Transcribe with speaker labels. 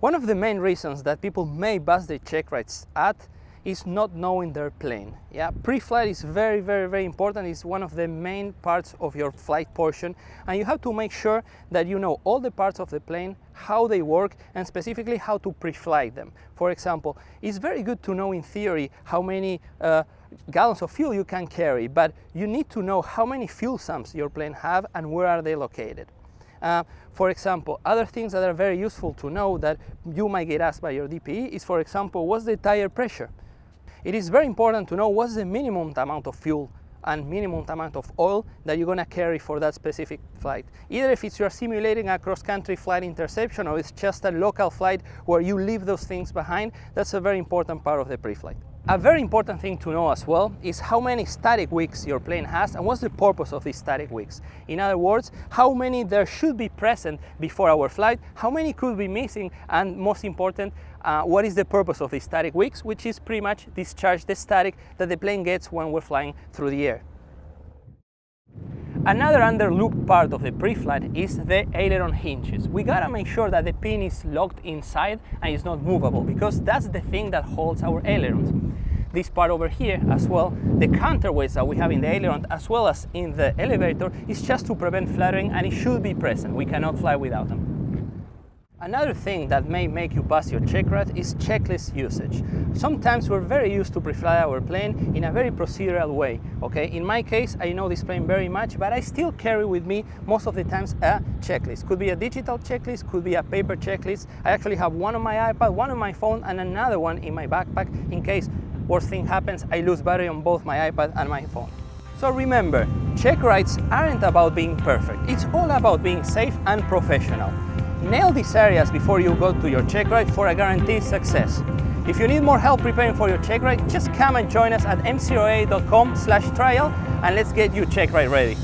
Speaker 1: One of the main reasons that people may bust their check rides at is not knowing their plane. Yeah, pre-flight is very important. It's one of the main parts of your flight portion, and you have to make sure that you know all the parts of the plane, how they work, and specifically how to pre-flight them. For example, it's very good to know in theory how many gallons of fuel you can carry, but you need to know how many fuel sumps your plane have and where are they located. For example, other things that are very useful to know that you might get asked by your DPE is, for example, what's the tire pressure? It is very important to know what's the minimum amount of fuel and minimum amount of oil that you're going to carry for that specific flight. Either if you're simulating a cross-country flight interception or it's just a local flight where you leave those things behind, that's a very important part of the pre-flight. A very important thing to know as well is how many static wicks your plane has and what's the purpose of these static wicks. In other words, how many there should be present before our flight, how many could be missing, and most important, what is the purpose of these static wicks, which is pretty much discharge the static that the plane gets when we're flying through the air. Another underlooked part of the pre-flight is the aileron hinges. We gotta make sure that the pin is locked inside and is not movable, because that's the thing that holds our ailerons. This part over here as well, the counterweights that we have in the aileron as well as in the elevator, is just to prevent fluttering, and it should be present. We cannot fly without them. Another thing that may make you bust your checkride is checklist usage. Sometimes we're very used to pre-fly our plane in a very procedural way. Okay, in my case, I know this plane very much, but I still carry with me most of the times a checklist. Could be a digital checklist, could be a paper checklist. I actually have one on my iPad, one on my phone, and another one in my backpack in case worst thing happens, I lose battery on both my iPad and my phone. So remember, check rides aren't about being perfect. It's all about being safe and professional. Nail these areas before you go to your check ride for a guaranteed success. If you need more help preparing for your check ride, just come and join us at MzeroA.com/trial and let's get you check ride ready.